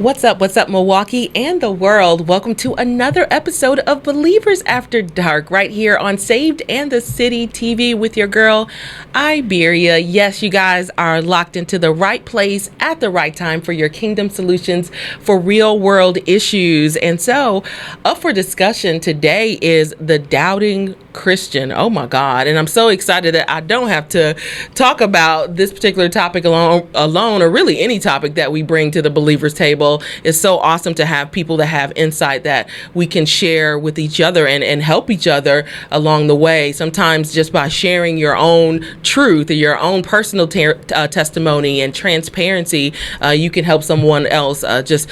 What's up, Milwaukee and the world? Welcome to another episode of Believers After Dark, right here on Saved and the City TV with your girl, Iberia. Yes, you guys are locked into the right place at the right time for your kingdom solutions for real world issues. And so, up for discussion today is the doubting Christian. Oh my God. And I'm so excited that I don't have to talk about this particular topic alone, or really any topic that we bring to the believers table. It's so awesome to have people that have insight that we can share with each other and help each other along the way. Sometimes just by sharing your own truth or your own personal testimony and transparency, you can help someone else just,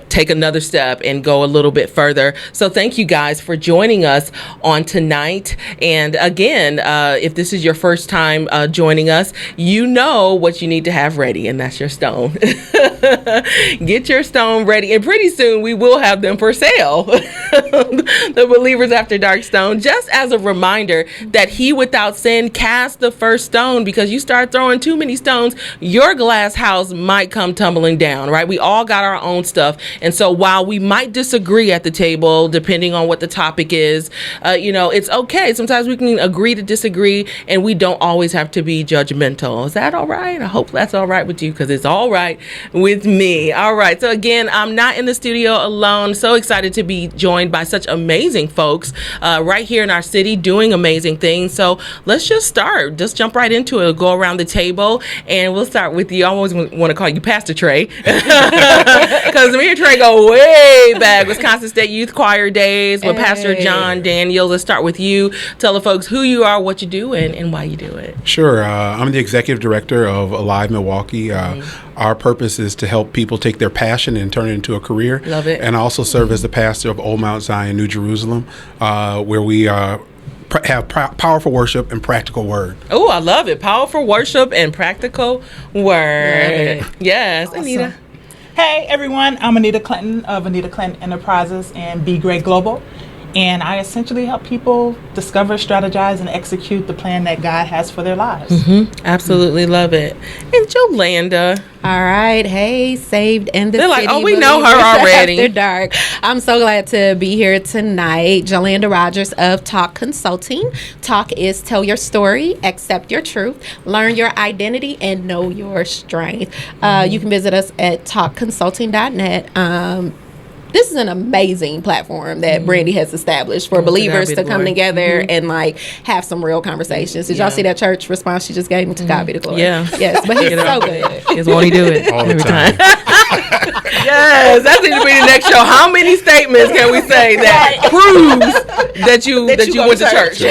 take another step and go a little bit further. So thank you guys for joining us on tonight. And again, if this is your first time joining us, you know what you need to have ready, and that's your stone. Get your stone ready, and pretty soon we will have them for sale. The Believers After Dark stone, just as a reminder that he without sin cast the first stone, because you start throwing too many stones, your glass house might come tumbling down, right? We all got our own stuff. And so while we might disagree at the table, depending on what the topic is, it's okay. Sometimes we can agree to disagree, and we don't always have to be judgmental. Is that all right? I hope that's all right with you, because it's all right with me. All right. So again, I'm not in the studio alone. So excited to be joined by such amazing folks right here in our city doing amazing things. So let's just start. Just jump right into it. We'll go around the table, and we'll start with you. I always want to call you Pastor Trey, because me and Trey go way back. Wisconsin State Youth Choir days with Pastor John Daniels. Let's start with you. Tell the folks who you are, what you do, and why you do it. Sure. I'm the executive director of Alive Milwaukee. Our purpose is to help people take their passion and turn it into a career. Love it. And I also serve as the pastor of Old Mount Zion, New Jerusalem, where we have powerful worship and practical word. Oh, I love it. Powerful worship and practical word. Yes, awesome. Anita. Hey, everyone. I'm Anita Clinton of Anita Clinton Enterprises and Be Great Global. And I essentially help people discover, strategize, and execute the plan that God has for their lives. Absolutely love it. And JoLanda. All right. Hey, Saved and the They're City. Like, oh, we know her already. After Dark. I'm so glad to be here tonight. JoLanda Rogers of T.A.L.K Consulting. T.A.L.K is tell your story, accept your truth, learn your identity, and know your strength. You can visit us at talkconsulting.net. This is an amazing platform that Brandy has established for believers to come together and have some real conversations. Did y'all see that church response she just gave me? To God be the glory. Yeah. Yes, but he's so good. Because won't he do it all the every time? Yes, that's going to be the next show. How many statements can we say that proves that you went to church?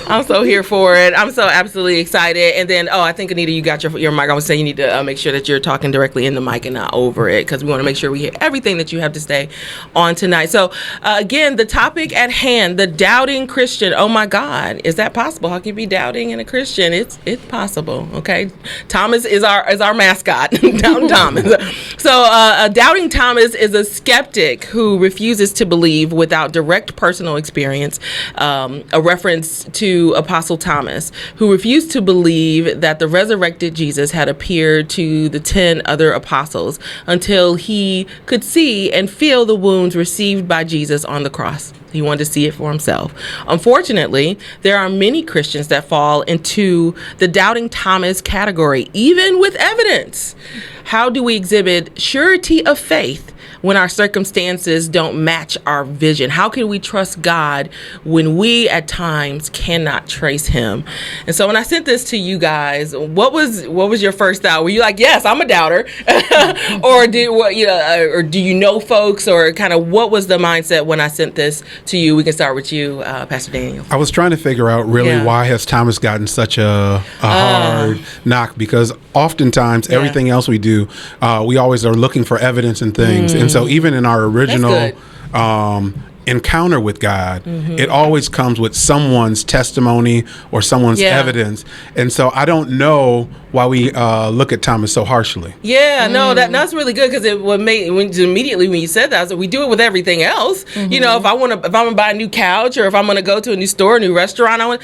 I'm so here for it. I'm so absolutely excited. And then, I think, Anita, you got your mic. I was saying you need to make sure that you're talking directly in the mic and not over it, because we want to make sure we hear everything that you have to say on tonight. So, again, the topic at hand, the doubting Christian. Oh, my God. Is that possible? How can you be doubting in a Christian? It's possible, okay? Thomas is our mascot, Doubting Thomas. So, doubting Thomas is a skeptic who refuses to believe without direct personal experience. A reference to Apostle Thomas, who refused to believe that the resurrected Jesus had appeared to the 10 other apostles until he could see and feel the wounds received by Jesus on the cross. He wanted to see it for himself. Unfortunately, there are many Christians that fall into the doubting Thomas category, even with evidence. How do we exhibit surety of faith when our circumstances don't match our vision? How can we trust God when we at times cannot trace him? And so when I sent this to you guys, what was your first thought? Were you like, yes, I'm a doubter? Or do you know folks, or kind of what was the mindset when I sent this to you? We can start with you, Pastor Daniel. I was trying to figure out really why has Thomas gotten such a hard knock, because oftentimes everything else we do, we always are looking for evidence and things. And so even in our original encounter with God, it always comes with someone's testimony or someone's evidence. And so I don't know why we look at Thomas so harshly. Yeah, no, that's really good, because immediately when you said that, I was like, we do it with everything else. You know, if I'm gonna buy a new couch, or if I'm gonna go to a new store, a new restaurant, I want,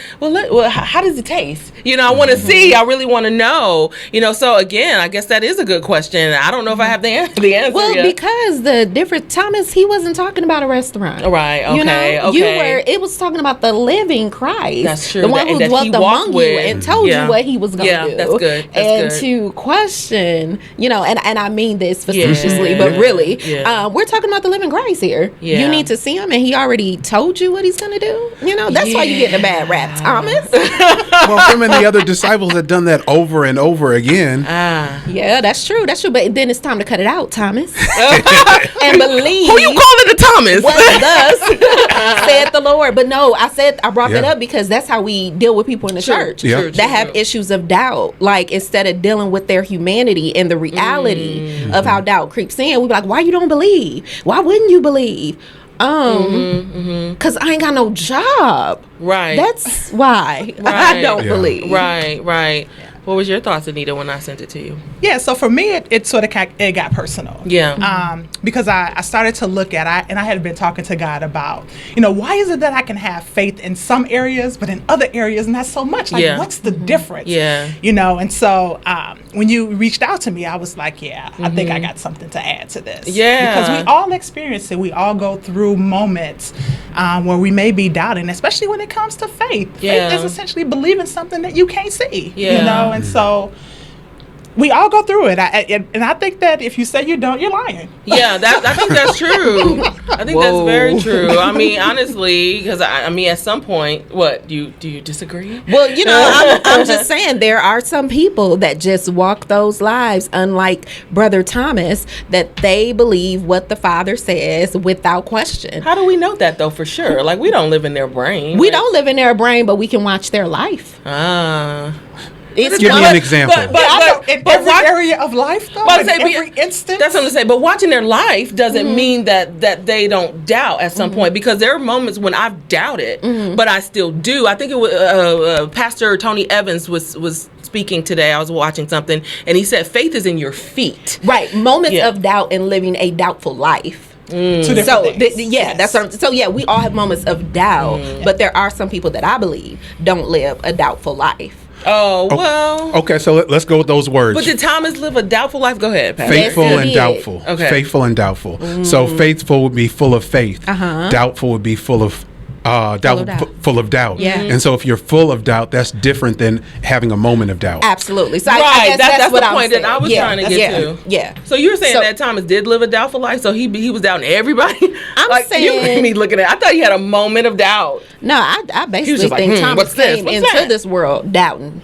how does it taste? You know, I want to see. I really want to know. You know, so again, I guess that is a good question. I don't know if I have the answer. Well, yet. Because the different Thomas, he wasn't talking about a restaurant. Right. Okay. You know, okay. It was talking about the living Christ. That's true. The one who that dwelt he among with. you and told you what he was going to do. Yeah, that's good. That's good. To question, you know, and I mean this facetiously, but really, we're talking about the living Christ here. Yeah. You need to see him, and he already told you what he's going to do. You know, that's why you get a bad rap, Thomas. Well, him and the other disciples had done that over and over again. Yeah, that's true. That's true. But then it's time to cut it out, Thomas. And believe. Who you calling a Thomas? What thus said the Lord. But no, I brought that up because that's how we deal with people in the church that have issues of doubt. Like, instead of dealing with their humanity and the reality of how doubt creeps in, we be like, why you don't believe? Why wouldn't you believe? Because I ain't got no job. Right. That's why I don't believe. Right. What was your thoughts, Anita, when I sent it to you? Yeah, so for me, it sort of got personal. Yeah. Because I started to look at, and I had been talking to God about, you know, why is it that I can have faith in some areas, but in other areas not so much? Like, what's the difference? Yeah. You know, and so when you reached out to me, I was like, I think I got something to add to this. Yeah. Because we all experience it. We all go through moments where we may be doubting, especially when it comes to faith. Faith is essentially believing something that you can't see. Yeah. You know, and so we all go through it. And I think that if you say you don't, you're lying. Yeah, I think that's true. I think that's very true. I mean, honestly, because I mean, at some point, what do you disagree? Well, you know, I'm just saying there are some people that just walk those lives, unlike Brother Thomas, that they believe what the Father says without question. How do we know that though, for sure? Like, we don't live in their brain. We don't live in their brain, but we can watch their life. Give me an example. But in every area of life, though, in every instance. That's what I'm saying. But watching their life doesn't mean that they don't doubt at some point, because there are moments when I've doubted, but I still do. I think it was Pastor Tony Evans was speaking today. I was watching something, and he said faith is in your feet. Right. Moments of doubt and living a doubtful life. Two different things. That's what so we all have moments of doubt, but there are some people that I believe don't live a doubtful life. Oh, well. Okay, so let's go with those words. But did Thomas live a doubtful life? Go ahead, Pat. Faithful and doubtful. Okay. Faithful and doubtful. So faithful would be full of faith. Doubtful would be full of doubt. Yeah. And so if you're full of doubt, that's different than having a moment of doubt. Absolutely. So right. I guess that's what the I'm point saying. that I was trying to get to. Yeah. So you were saying that Thomas did live a doubtful life, so he was doubting everybody? I'm saying, you made me looking at it. I thought he had a moment of doubt. No, I basically think Thomas came into this world doubting.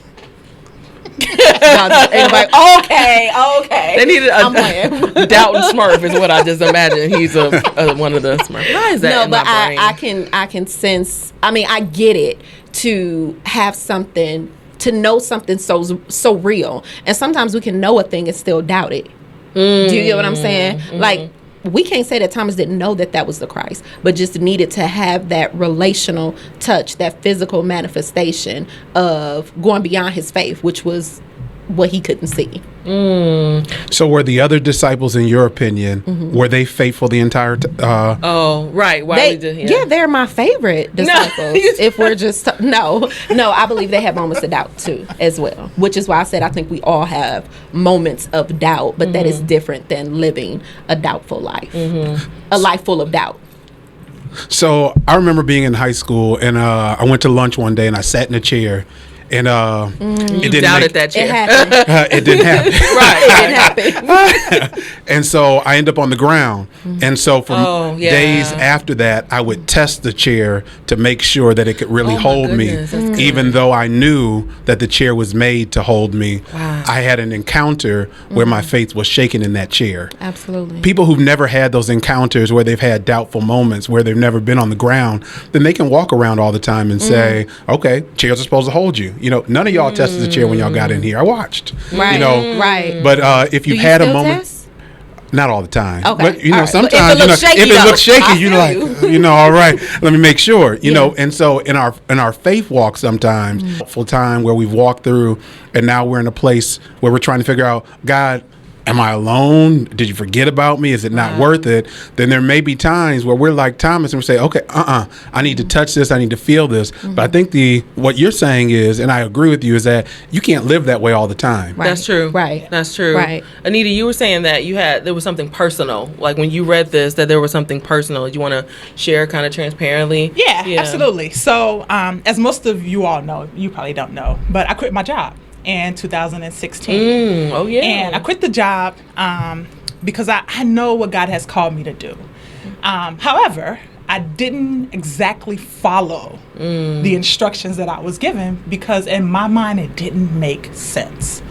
Everybody, okay. They needed a doubting Smurf is what I just imagine. He's one of the Smurfs. Why is that? No, in but my brain? I can sense. I mean, I get it to have something, to know something so real, and sometimes we can know a thing and still doubt it. Do you get what I'm saying? Like, we can't say that Thomas didn't know that was the Christ, but just needed to have that relational touch, that physical manifestation of going beyond his faith, which was what he couldn't see. So were the other disciples, in your opinion, were they faithful the entire Oh, right. Why they're my favorite disciples. If we're just no, I believe they have moments of doubt too, as well. Which is why I said I think we all have moments of doubt, but that is different than living a doubtful life, a life full of doubt. So I remember being in high school, and I went to lunch one day, and I sat in a chair. And it didn't doubted that chair. It happened. It didn't happen. Right. It didn't happen. And so I end up on the ground. And so for days after that, I would test the chair to make sure that it could really hold me. Even though I knew that the chair was made to hold me. Wow. I had an encounter where my faith was shaken in that chair. Absolutely. People who've never had those encounters where they've had doubtful moments, where they've never been on the ground, then they can walk around all the time and say, okay, chairs are supposed to hold you. You know, none of y'all tested the chair when y'all got in here. I watched. Right. You know, right. But if you've had a moment, test? Not all the time. Okay. But, you know, Right. sometimes, If it looks shaky, you're I like, feel you know, all right, let me make sure, you know. And so in our faith walk sometimes, full time where we've walked through and now we're in a place where we're trying to figure out, God, am I alone? Did you forget about me? Is it not worth it? Then there may be times where we're like Thomas and we say, okay, I need to touch this. I need to feel this. But I think what you're saying is, and I agree with you, is that you can't live that way all the time. Right. That's true. Right. That's true. Right. Anita, you were saying that there was something personal. Like when you read this, that there was something personal. Do you want to share kind of transparently? Yeah, absolutely. So as most of you all know, you probably don't know, but I quit my job in 2016. Oh, yeah. And I quit the job because I know what God has called me to do. However, I didn't exactly follow the instructions that I was given because in my mind it didn't make sense.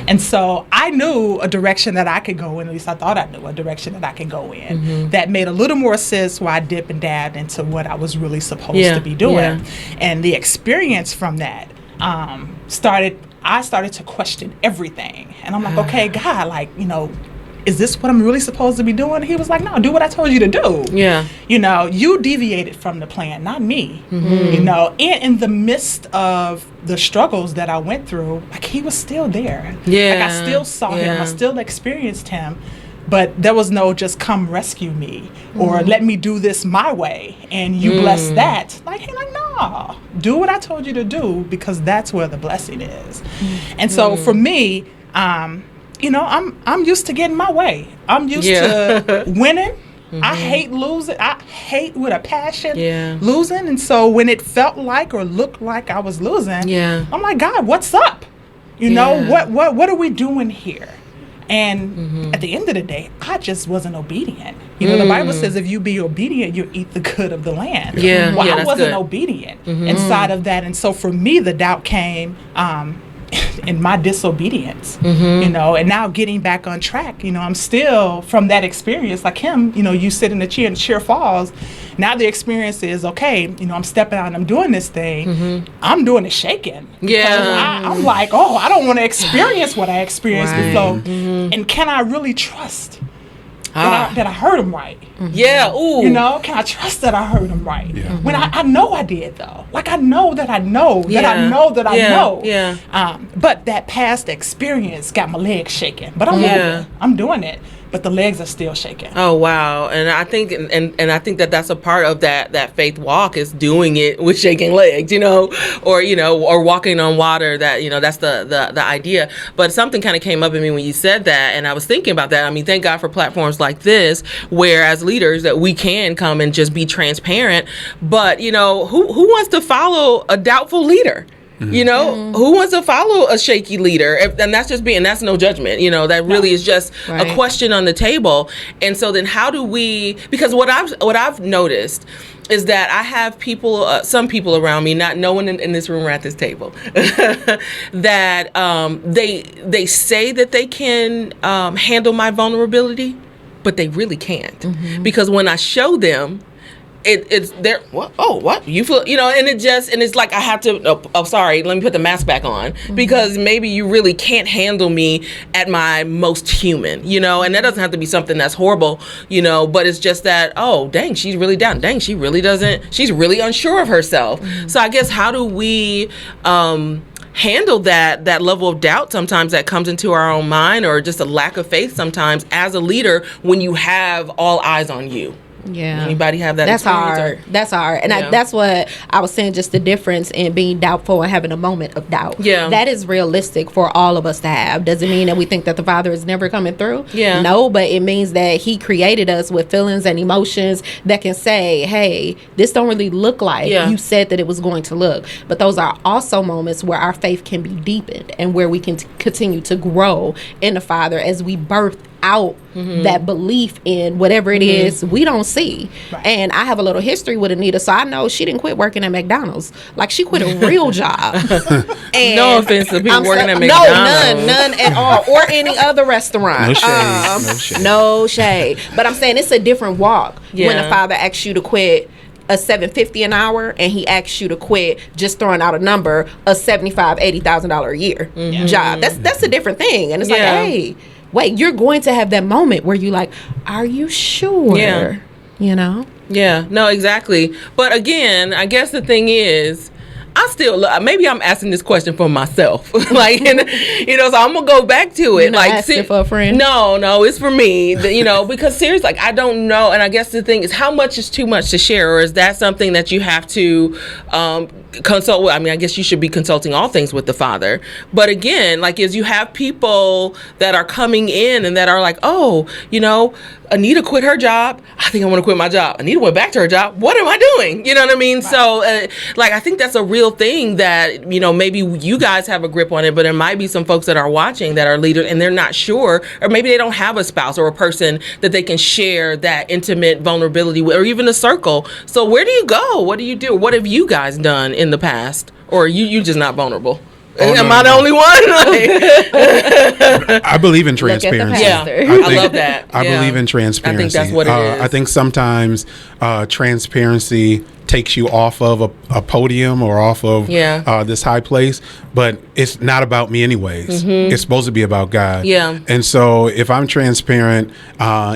And so I knew a direction that I could go in, at least I thought I knew a direction that I could go in that made a little more sense where I dipped and dabbed into what I was really supposed to be doing. Yeah. And the experience from that I started to question everything. And I'm like, okay, God, like, you know, is this what I'm really supposed to be doing? He was like, no, do what I told you to do. Yeah. You know, you deviated from the plan, not me. You know, and in the midst of the struggles that I went through, like he was still there. Yeah. Like I still saw him. I still experienced him. But there was no just come rescue me or let me do this my way and you bless that. Like, he's like, no, do what I told you to do because that's where the blessing is. And so for me, you know, I'm used to getting my way. I'm used to winning. I hate losing. I hate with a passion losing. And so when it felt like or looked like I was losing, I'm like, God, what's up? You know, what are we doing here? And at the end of the day, I just wasn't obedient. You know, the Bible says if you be obedient, you'll eat the good of the land. Yeah, well, yeah, I that's wasn't good. obedient inside of that. And so for me, the doubt came in my disobedience, you know, and now getting back on track, you know, I'm still from that experience like him, you know, you sit in the chair and the chair falls. Now the experience is, okay, you know, I'm stepping out and I'm doing this thing. I'm doing it shaking. Yeah. I'm like, oh, I don't want to experience what I experienced before. And can I really trust that I heard him right? Yeah. Ooh. You know, can I trust that I heard him right? Yeah. When I know I did, though. Like, I know that I know that I know that I know. Yeah. But that past experience got my legs shaking. But I'm moving. I'm doing it. But the legs are still shaking. Oh, wow. And I think and I think that that's a part of that faith walk is doing it with shaking legs, you know, or walking on water. That, you know, that's the idea. But something kind of came up in me when you said that, and I was thinking about that. I mean, thank God for platforms like this, where as leaders that we can come and just be transparent. But, you know, who wants to follow a doubtful leader? You know, who wants to follow a shaky leader? And that's just that's no judgment. You know, that really is just a question on the table. And so then how do we, because what I've noticed is that I have people, some people around me, not no one in this room or at this table, that they say that they can handle my vulnerability, but they really can't. Because when I show them, it's there. What? Oh, what you feel? You know, and it's like I have to. Oh, sorry. Let me put the mask back on because maybe you really can't handle me at my most human. You know, and that doesn't have to be something that's horrible. You know, but it's just that. Oh, dang, she's really down. Dang, she really doesn't. She's really unsure of herself. So I guess how do we handle that level of doubt sometimes that comes into our own mind, or just a lack of faith sometimes as a leader when you have all eyes on you? Yeah. Anybody have that? That's hard. That's hard. And that's what I was saying, just the difference in being doubtful and having a moment of doubt. Yeah. That is realistic for all of us to have. Doesn't mean that we think that the Father is never coming through. Yeah. No, but it means that He created us with feelings and emotions that can say, hey, this don't really look like you said that it was going to look. But those are also moments where our faith can be deepened and where we can continue to grow in the Father as we birth out that belief in whatever it is we don't see. And I have a little history with Anita, so I know she didn't quit working at McDonald's. Like, she quit a real job. And no offense to people working at McDonald's. No, none at all. Or any other restaurant. No shade. No shade. But I'm saying it's a different walk when the Father asks you to quit a $750 an hour and He asks you to quit, just throwing out a number, a $75,000-$80,000 a year job. That's a different thing. And it's like, hey, wait, you're going to have that moment where you like, are you sure? Yeah. You know? Yeah, no, exactly. But again, I guess the thing is, I still, maybe I'm asking this question for myself. Like, and, you know, so I'm going to go back to it. You're not like, asking for a friend? No, it's for me, you know, because seriously, like, I don't know. And I guess the thing is, how much is too much to share? Or is that something that you have to consult with? I mean, I guess you should be consulting all things with the Father. But again, like, is you have people that are coming in and that are like, oh, you know, Anita quit her job. I think I want to quit my job. Anita went back to her job. What am I doing? You know what I mean? Right. So, like, I think that's a real thing that, you know, maybe you guys have a grip on it, but there might be some folks that are watching that are leaders and they're not sure, or maybe they don't have a spouse or a person that they can share that intimate vulnerability with, or even a circle. So where do you go? What do you do? What have you guys done in the past? Or are you just not vulnerable? Am I the only one? I believe in transparency. Yeah, I love that. I believe in transparency. I think that's what it is. I think sometimes transparency takes you off of a podium or off of this high place, but it's not about me anyways. It's supposed to be about God. Yeah. And so if I'm transparent,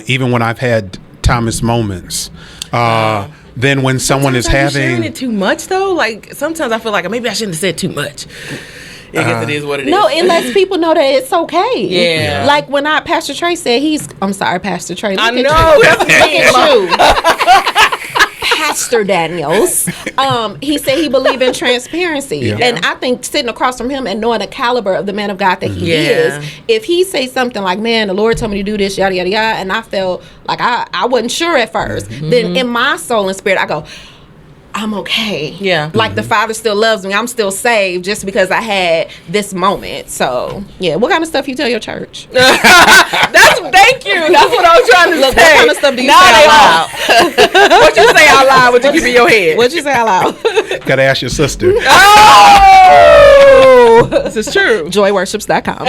even when I've had Thomas moments, then when someone is having... sharing it too much, though? Like, sometimes I feel like maybe I shouldn't have said too much. I guess it is what it is. No, it lets people know that it's okay. Yeah. Like when Pastor Trey said I'm sorry, Pastor Trey. Look I at know. you. Look at you. Pastor Daniels. He said he believed in transparency. Yeah. And I think sitting across from him and knowing the caliber of the man of God that he is, if he say something like, man, the Lord told me to do this, yada, yada, yada, and I felt like I wasn't sure at first, then in my soul and spirit, I go, I'm okay. Yeah. Like the Father still loves me. I'm still saved just because I had this moment. So, yeah. What kind of stuff you tell your church? Thank you. That's what I was trying to say. What kind of stuff do you say out loud? What you say out loud? What you keep in your head? What you say out loud? Gotta ask your sister. Oh! This is true. Joyworships.com.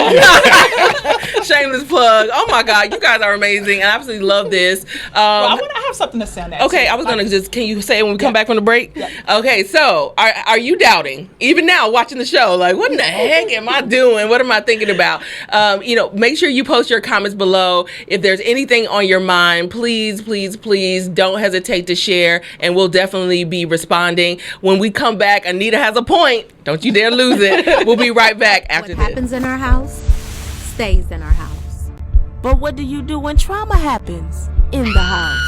Shameless plug. Oh my God, you guys are amazing. I absolutely love this. I have something to say on that. Okay, too. I was gonna can you say it when we come back from the break? Yeah. Okay, so are you doubting? Even now, watching the show, like, what in the heck am I doing? What am I thinking about? You know, make sure you post your comments below. If there's anything on your mind, please don't hesitate to share, and we'll definitely be responding. When we come back, Anita has a point. Don't you dare lose it. We'll be right back after this. What happens in our house stays in our house. But what do you do when trauma happens in the house?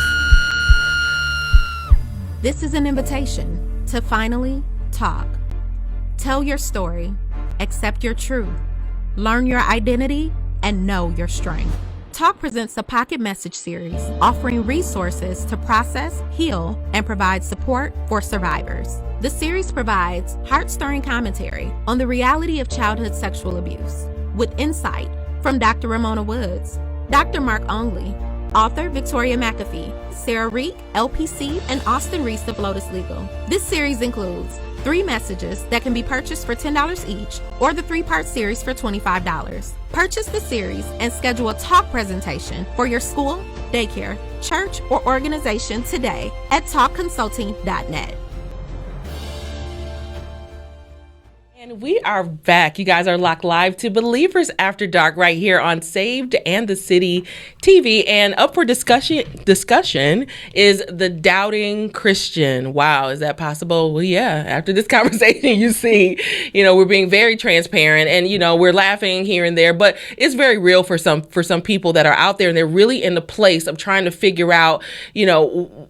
This is an invitation to finally talk. Tell your story, accept your truth, learn your identity, and know your strength. Talk presents a pocket message series offering resources to process, heal, and provide support for survivors. The series provides heart-stirring commentary on the reality of childhood sexual abuse with insight from Dr. Ramona Woods, Dr. Mark Ongley, author Victoria McAfee, Sarah Reek, LPC, and Austin Reese of Lotus Legal. This series includes 3 messages that can be purchased for $10 each, or the 3-part series for $25. Purchase the series and schedule a talk presentation for your school, daycare, church, or organization today at talkconsulting.net. And we are back. You guys are locked live to Believers After Dark right here on Saved and the City TV. And up for discussion is the doubting Christian. Wow, is that possible? Well, yeah. After this conversation, you see, we're being very transparent, and we're laughing here and there, but it's very real for some people that are out there, and they're really in the place of trying to figure out,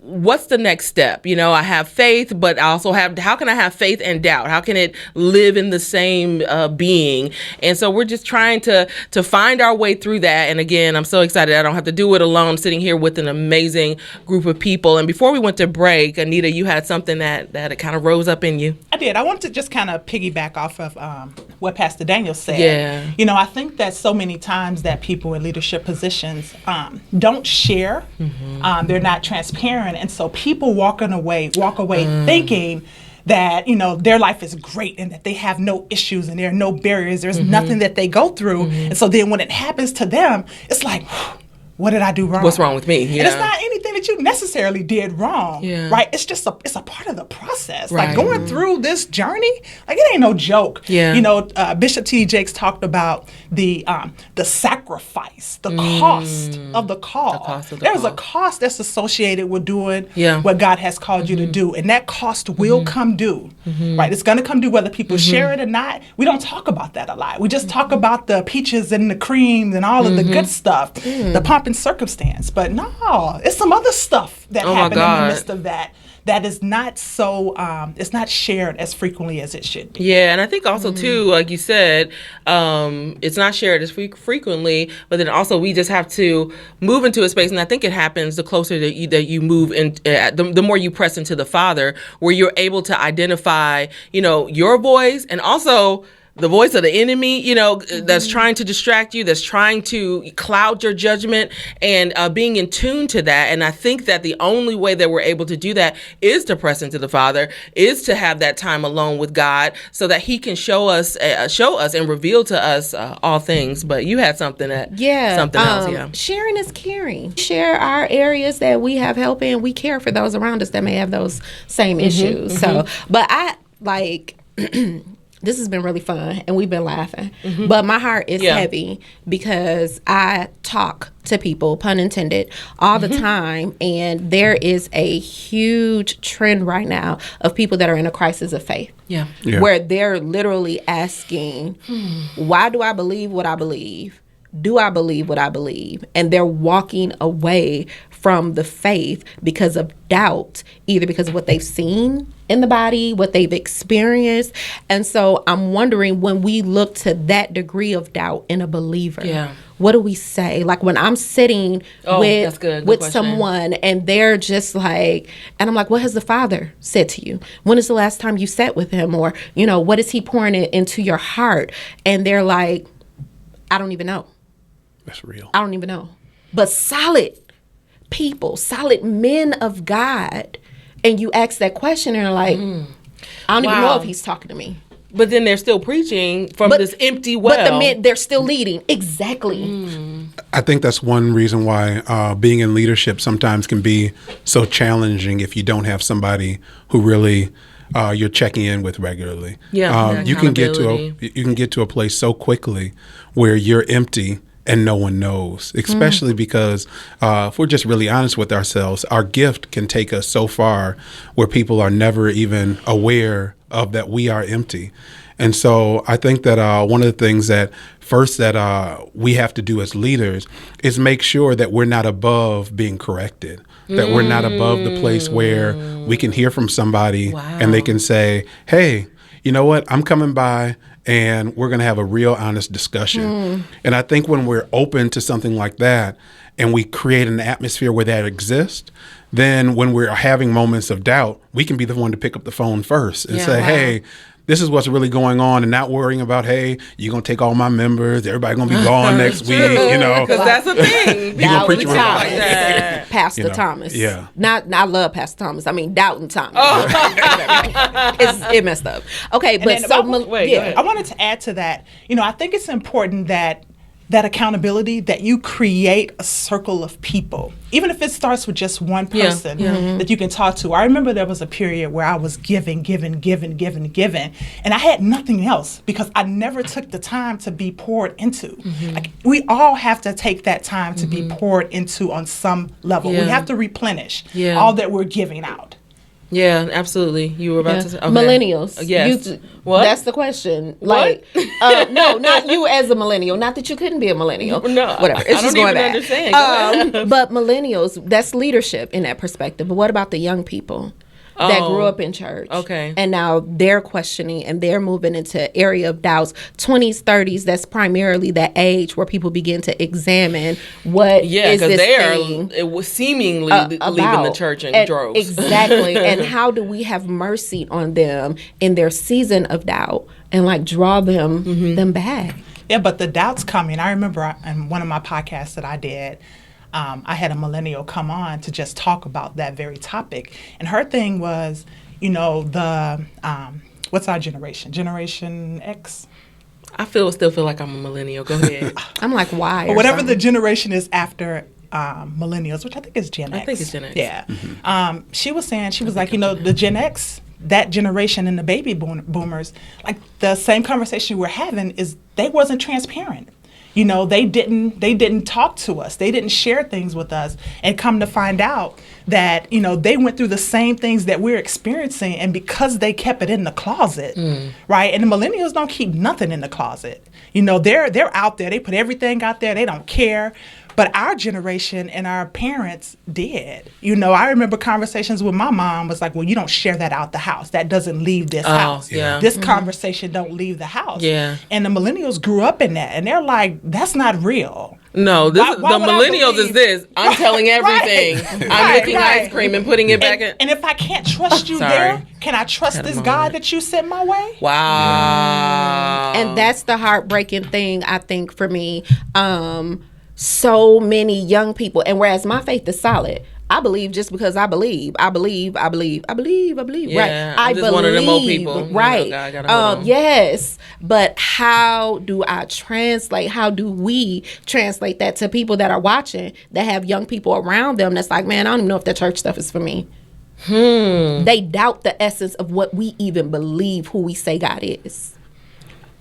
what's the next step? I have faith, but I also how can I have faith and doubt? How can it live in the same being? And so we're just trying to find our way through that. And again, I'm so excited I don't have to do it alone, sitting here with an amazing group of people. And before we went to break, Anita, you had something that it kind of rose up in you. I did. I wanted to just kind of piggyback off of what Pastor Daniel said. Yeah. I think that so many times that people in leadership positions don't share. Mm-hmm. They're not transparent. And so people walk away thinking that, their life is great and that they have no issues and there are no barriers. There's nothing that they go through. Mm-hmm. And so then when it happens to them, it's like, what did I do wrong? What's wrong with me? And it's not anything that you necessarily did wrong, right? It's just it's a part of the process. Right. Like going through this journey, like it ain't no joke. Yeah. You know, Bishop T.D. Jakes talked about the sacrifice, the cost of the call. There's a cost that's associated with doing what God has called you to do, and that cost will come due, right? It's going to come due whether people share it or not. We don't talk about that a lot. We just talk about the peaches and the creams and all of the good stuff, the pomp and circumstance. But no, it's some other stuff that happened in the midst of that is not so, it's not shared as frequently as it should be. Yeah, and I think also, too, like you said, it's not shared as frequently, but then also we just have to move into a space, and I think it happens the closer that you move in, the more you press into the Father, where you're able to identify, you know, your voice and also the voice of the enemy, you know, that's trying to distract you, that's trying to cloud your judgment, and being in tune to that. And I think that the only way that we're able to do that is to press into the Father, is to have that time alone with God, so that He can show us and reveal to us all things. But you had something else. Yeah. Sharing is caring. Share our areas that we have help in. We care for those around us that may have those same issues. So, but I like. This has been really fun, and we've been laughing. But my heart is heavy because I talk to people, pun intended, all the time. And there is a huge trend right now of people that are in a crisis of faith. Yeah. Where they're literally asking, why do I believe what I believe? Do I believe what I believe? And they're walking away from the faith because of doubt, either because of what they've seen in the body, what they've experienced. And so I'm wondering, when we look to that degree of doubt in a believer, what do we say? Like when I'm sitting with someone and they're just like, and I'm like, what has the Father said to you? When is the last time you sat with Him? Or, you know, what is He pouring it into your heart? And they're like, I don't even know. That's real. I don't even know. But solid people, solid men of God, and you ask that question and they're like, I don't even know if He's talking to me. But then they're still preaching from this empty well. But the men, they're still leading. Exactly. I think that's one reason why being in leadership sometimes can be so challenging if you don't have somebody who really you're checking in with regularly. You can get to a place so quickly where you're empty and no one knows, especially because if we're just really honest with ourselves, our gift can take us so far where people are never even aware of that we are empty. And so I think that one of the things that we have to do as leaders is make sure that we're not above being corrected, that we're not above the place where we can hear from somebody and they can say, hey, you know what, I'm coming by and we're going to have a real honest discussion. And I think when we're open to something like that and we create an atmosphere where that exists, then when we're having moments of doubt, we can be the one to pick up the phone first and say, hey, this is what's really going on, and not worrying about, hey, you're going to take all my members, everybody going to be gone next week, you know. Because that's the thing. You're going to preach like that. Pastor Thomas. Yeah. I love Pastor Thomas. I mean, Doubting Thomas. It messed up. Okay, but so, I wanted to add to that. You know, I think it's important that accountability, that you create a circle of people, even if it starts with just one person that you can talk to. I remember there was a period where I was giving, and I had nothing else because I never took the time to be poured into. Like, we all have to take that time to be poured into on some level. We have to replenish all that we're giving out. Yeah, absolutely. You were about to say, okay. Millennials. Yes. What? That's the question. Like, no, not you as a millennial. Not that you couldn't be a millennial. No, whatever. It's just going back. Understand. Go ahead. But millennials, that's leadership in that perspective. But what about the young people that grew up in church? Okay. And now they're questioning and they're moving into area of doubts. 20s, 30s, that's primarily that age where people begin to examine what is this thing. It was seemingly leaving the church in droves. Exactly. And how do we have mercy on them in their season of doubt and like draw them back? Yeah, but the doubt's coming. I remember in one of my podcasts that I did, I had a millennial come on to just talk about that very topic. And her thing was, you know, what's our generation? Generation X? I still feel like I'm a millennial. Go ahead. I'm like, why? Or whatever the generation is after millennials, which I think is Gen X. I think it's Gen X. Yeah. She was saying, she was like, the Gen X, that generation and the baby boomers, like the same conversation we're having is they wasn't transparent. They didn't talk to us. They didn't share things with us, and come to find out that, they went through the same things that we're experiencing, and because they kept it in the closet, right? And the millennials don't keep nothing in the closet. They're out there. They put everything out there. They don't care. But our generation and our parents did. I remember conversations with my mom was like, well, you don't share that out the house. That doesn't leave this house. Yeah. This conversation don't leave the house. Yeah. And the millennials grew up in that. And they're like, that's not real. No, Why the would I millennials believe- is this. I'm telling everything. I'm licking ice cream and putting it back in. And if I can't trust you there, can I trust this guy that you sent my way? Wow. And that's the heartbreaking thing, I think, for me. So many young people, and whereas my faith is solid, I believe just because I believe. Yeah, right? I'm just one of them old people. Right. God, gotta hold on. Yes. But how do I translate? How do we translate that to people that are watching that have young people around them that's like, man, I don't even know if that church stuff is for me. They doubt the essence of what we even believe who we say God is.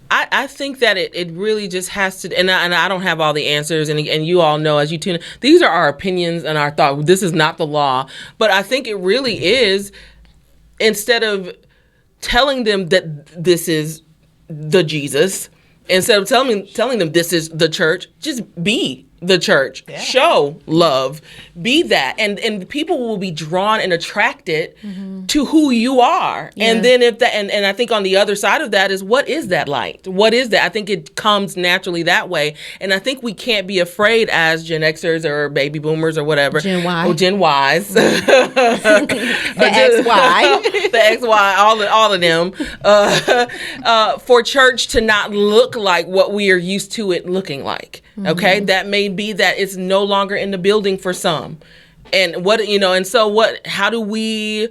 I think that it really just has to, and I don't have all the answers, and you all know as you tune in, these are our opinions and our thought. This is not the law, but I think it really is, instead of telling them that this is the Jesus, instead of telling them this is the church, just be the church. Yeah. Show love. Be that. And people will be drawn and attracted to who you are. Yeah. And then and I think on the other side of that is, what is that like? What is that? I think it comes naturally that way. And I think we can't be afraid as Gen Xers or baby boomers or whatever. Gen Y. Or Gen Ys. The XY. The XY, all of them. For church to not look like what we are used to it looking like. Okay? That may be that it's no longer in the building for some. And how do we,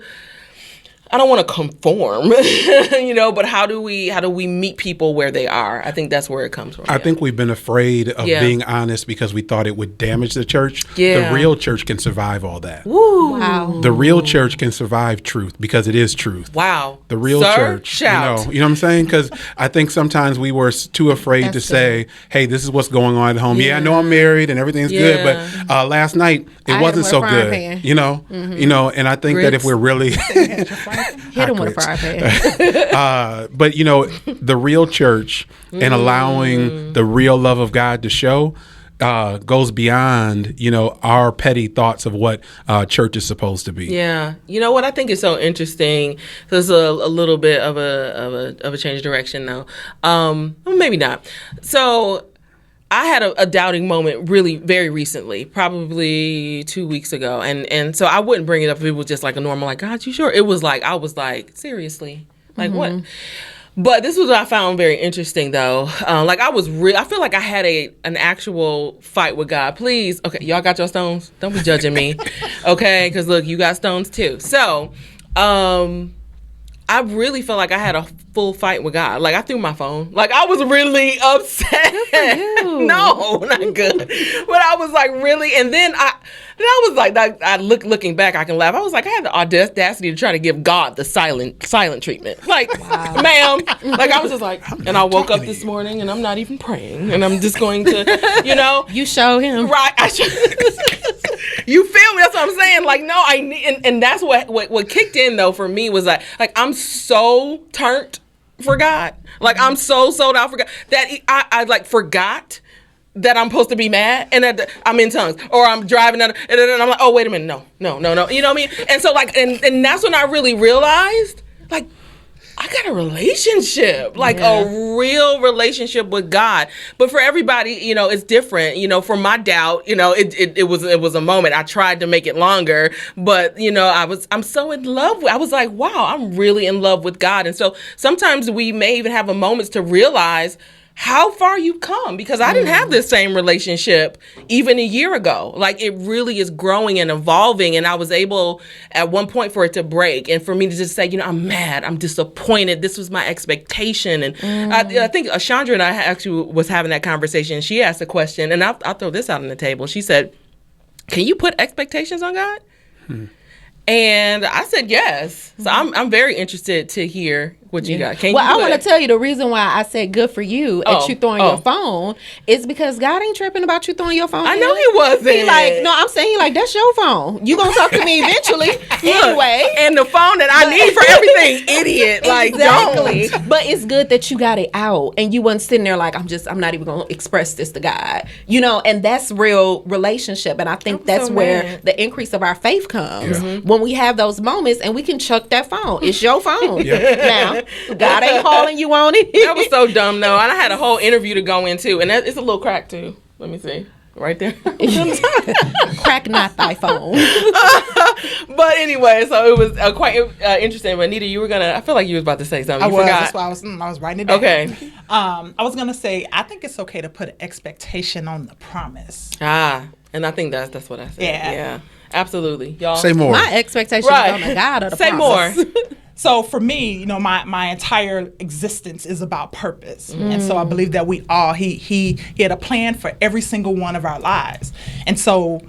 I don't want to conform, but how do we meet people where they are? I think that's where it comes from. I think we've been afraid of being honest because we thought it would damage the church. Yeah. The real church can survive all that. Woo. Wow. The real church can survive truth because it is truth. Wow. The real church. Shout. You know what I'm saying? Because I think sometimes we were too afraid to say, hey, this is what's going on at home. Yeah, I know I'm married and everything's good, but last night it wasn't so good. Pan. And I think that if we're really hit him with a frying pan. But the real church and allowing the real love of God to show goes beyond our petty thoughts of what church is supposed to be. Yeah, you know what I think is so interesting. There's a little bit of a change of direction though. Maybe not. So I had a doubting moment really very recently, probably 2 weeks ago. And so I wouldn't bring it up if it was just like a normal, like, God, you sure? It was like, I was like, seriously? Like what? But this was what I found very interesting though. I feel like I had an actual fight with God. Please. Okay. Y'all got your stones? Don't be judging me. Okay. Cause look, you got stones too. So, I really felt like I had a full fight with God. Like I threw my phone. Like I was really upset. No, not good. But I was like really, and then I was like, looking back, I can laugh. I was like, I had the audacity to try to give God the silent treatment. Like, ma'am. Like I was just like, and I woke up this morning and I'm not even praying, and I'm just going to, You show him. Right. You feel me? That's what I'm saying. Like, no, I need, and that's what kicked in though for me was like I'm so turned for God. Like I'm so sold out for God that I like forgot that I'm supposed to be mad and that I'm in tongues, or I'm driving out and I'm like, oh wait a minute, no. You know what I mean? And so like, and that's when I really realized like, I got a relationship, like a real relationship with God. But for everybody, it's different. For my doubt, it was a moment. I tried to make it longer, but I'm so in love with, I was like, wow, I'm really in love with God. And so sometimes we may even have a moment to realize how far you've come, because I didn't have this same relationship even a year ago. Like it really is growing and evolving. And I was able at one point for it to break and for me to just say, I'm mad, I'm disappointed. This was my expectation. And I think Chandra and I actually was having that conversation. She asked a question, and I'll throw this out on the table. She said, can you put expectations on God? And I said yes. So I'm very interested to hear what you got. Can well, you I want to tell you the reason why I said good for you at you throwing your phone is because God ain't tripping about you throwing your phone. I know he wasn't. He like, no, I'm saying he like, that's your phone. You gonna talk to me eventually anyway. And the phone that I need for everything, idiot. Like, exactly. don't. But it's good that you got it out and you wasn't sitting there like, I'm not even gonna express this to God. You know, and that's real relationship. And I think that's where the increase of our faith comes. When we have those moments and we can chuck that phone. It's your phone. Now, God ain't calling you on it. That was so dumb, though. And I had a whole interview to go into, and it's a little crack too. Let me see, right there. Crack not thy phone. But anyway, so it was quite interesting. But Anita, you were gonna. I feel like you was about to say something. You forgot. That's why I was writing it down. Okay. I was gonna say I think it's okay to put an expectation on the promise. And I think that's what I said. Yeah. Absolutely, y'all. Say more. My expectation is on the God of the Say promise. more. So for me, you know, my entire existence is about purpose. And so I believe that we all, he had a plan for every single one of our lives. And so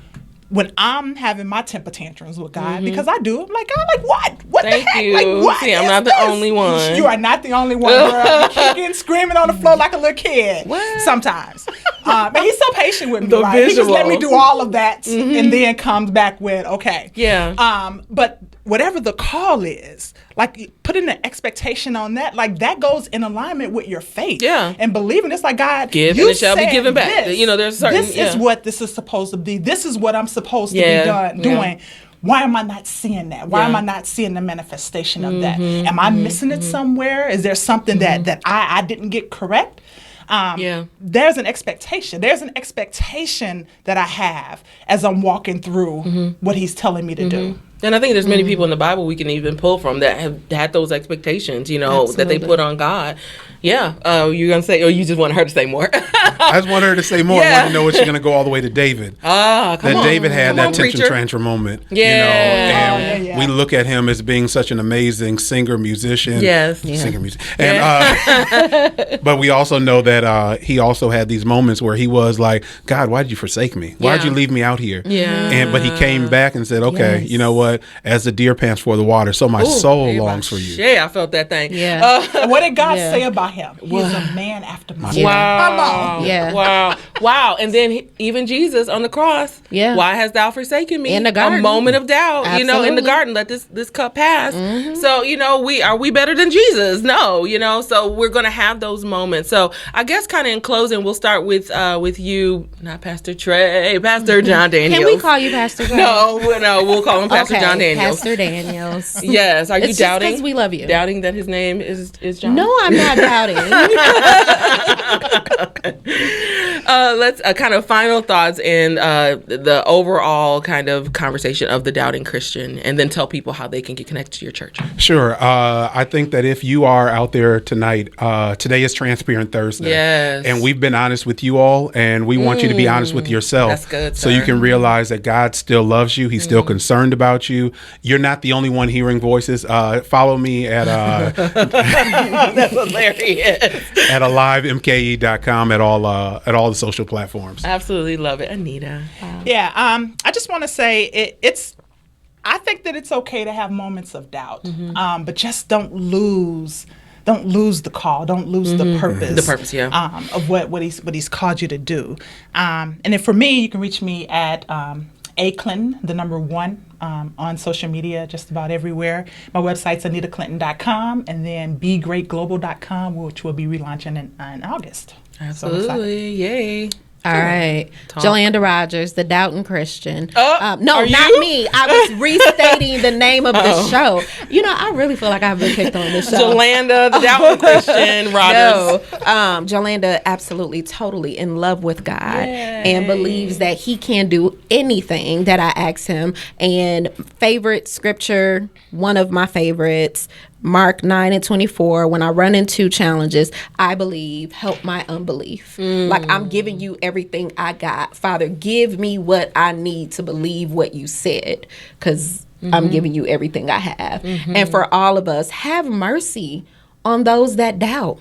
when I'm having my temper tantrums with God, because I do, I'm like, God, like what? What Thank the heck? you. Like what? See, I'm not the only one. You are not the only one, girl. You're kicking, screaming on the floor like a little kid. What? Sometimes. And he's so patient with me, The right? He just let me visuals. do all of that and then comes back with, okay. Yeah. But whatever the call is, like putting an expectation on that, like that goes in alignment with your faith. Yeah. And believing it's like, God, Give you and it shall be said given back. this. You know, there's certain. This is what this is supposed to be. This is what I'm supposed to be doing. Yeah. Why am I not seeing that? Why am I not seeing the manifestation of that? Am I missing it somewhere? Is there something that I didn't get correct? There's an expectation. There's an expectation that I have as I'm walking through what he's telling me to do. And I think there's many people in the Bible we can even pull from that have had those expectations, you know, that they put on God. Yeah. You're going to say, or you just want her to say more? I just want her to say more. I want to know if she's going to go all the way to David. Come on. David had that tension preacher. transfer moment. Yeah. You know, and we look at him as being such an amazing singer, musician. Yes. Singer, musician. And, but we also know that he also had these moments where he was like, God, why did you forsake me? Why did you leave me out here? Yeah. But he came back and said, okay, you know what? As the deer pants for the water, so my soul longs for you. Yeah, I felt that thing. Yeah. What did God say about him? He's a man after my heart. Wow. Come on. Yeah. Wow. And then even Jesus on the cross. Yeah. Why hast thou forsaken me? In the garden. A moment of doubt. Absolutely. You know, in the garden, let this cup pass. So, you know, are we better than Jesus? No, you know, so we're gonna have those moments. So I guess kind of in closing, we'll start with you, not Pastor Trey, Pastor John Daniels. Can we call you Pastor Trey? No, we'll call him Pastor John Daniels. Pastor Daniels. Yes. Are you It's doubting? because we love you. Doubting that his name is John? No, I'm not doubting. Let's kind of final thoughts in the overall kind of conversation of the doubting Christian, and then tell people how they can get connected to your church. Sure. I think that if you are out there tonight, today is Transparent Thursday. Yes. And we've been honest with you all, and we want you to be honest with yourself. That's good, So sir. you can realize that God still loves you. He's still concerned about you. You're not the only one hearing voices. Follow me at That's hilarious. at alivemke.com at all the social platforms. Absolutely love it. Anita. Wow. Yeah, I just want to say I think that it's okay to have moments of doubt, but just don't lose the call, don't lose the purpose. The purpose, of what he's called you to do. And then for me, you can reach me at A.Clinton, the number 1, on social media, just about everywhere. My website's AnitaClinton.com, and then BeGreatGlobal.com, which will be relaunching in August. Absolutely. Yay. All right. JoLanda Rogers, the Doubting Christian. No, are not you? me. I was restating the name of the show. You know, I really feel like I've been picked on this show. JoLanda, the doubting Christian, Rogers. No, JoLanda absolutely, totally in love with God and believes that he can do anything that I ask him. And favorite scripture, one of my favorites, Mark 9:24, when I run into challenges, I believe, help my unbelief. Like, I'm giving you everything I got. Father, give me what I need to believe what you said, because I'm giving you everything I have. And for all of us, have mercy on those that doubt.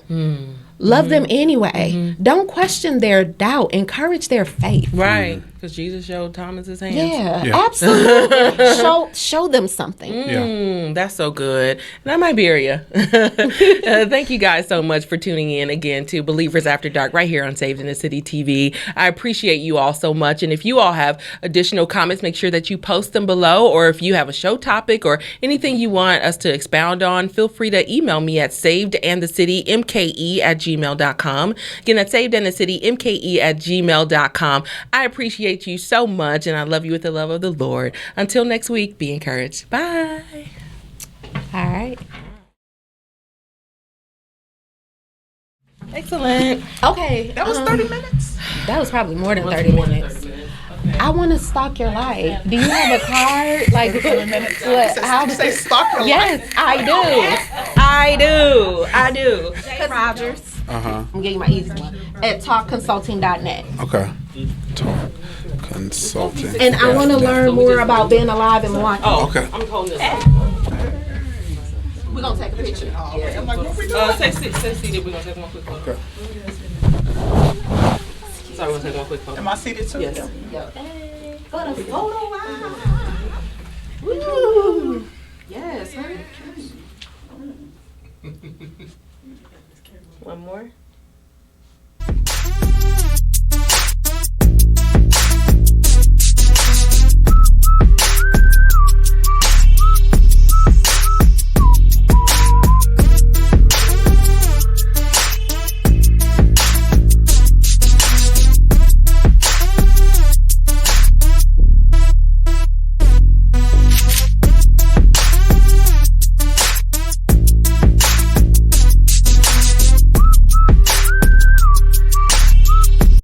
Love them anyway. Don't question their doubt. Encourage their faith. Right. Because Jesus showed Thomas his hands. Yeah. Absolutely. show them something. That's so good. And I'm Iberia. Thank you guys so much for tuning in again to Believers After Dark right here on Saved in the City TV. I appreciate you all so much. And if you all have additional comments, make sure that you post them below. Or if you have a show topic or anything you want us to expound on, feel free to email me at savedandthecitymke@gmail.com. Again, that's savedandthecitymke@gmail.com. I appreciate you so much, and I love you with the love of the Lord. Until next week, be encouraged. Bye. All right. Excellent. Okay. That was 30 minutes. That was probably more than 30 minutes. Okay. I want to stalk your life. Do you have a card? Like, what? How you say stalk your life? Yes, I do. J. Rogers. I'm getting you my easy one. At talkconsulting.net. Okay. Talk Consulting. And I want to learn more about being alive in Milwaukee. Oh, okay. I'm holding this. We're going to take a picture. I'm like, what we doing? Stay seated. We're going to take one quick photo. Okay. Sorry, we're going to take one quick photo. Am I seated too? Yes. For the photo wow. Woo. Yes, honey. One more.